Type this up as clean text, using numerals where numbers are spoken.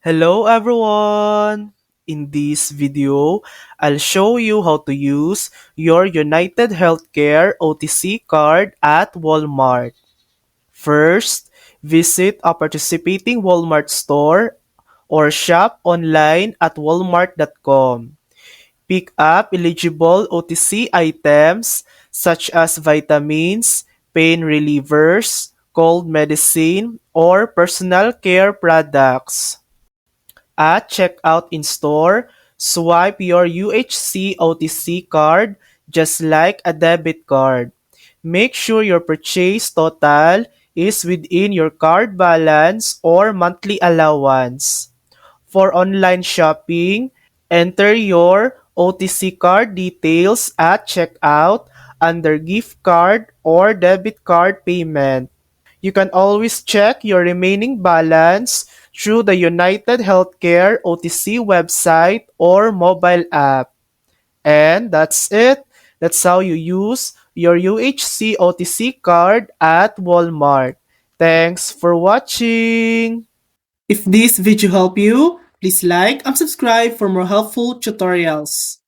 Hello everyone! In this video, I'll show you how to use your United Healthcare OTC card at Walmart. First, visit a participating Walmart store or shop online at walmart.com. Pick up eligible OTC items such as vitamins, pain relievers, cold medicine, or personal care products. At checkout in store, swipe your UHC OTC card just like a debit card. Make sure your purchase total is within your card balance or monthly allowance. For online shopping, enter your OTC card details at checkout under gift card or debit card payment. You can always check your remaining balance through the United Healthcare OTC website or mobile app. And that's it. That's how you use your UHC OTC card at Walmart. Thanks for watching. If this video helped you, please like and subscribe for more helpful tutorials.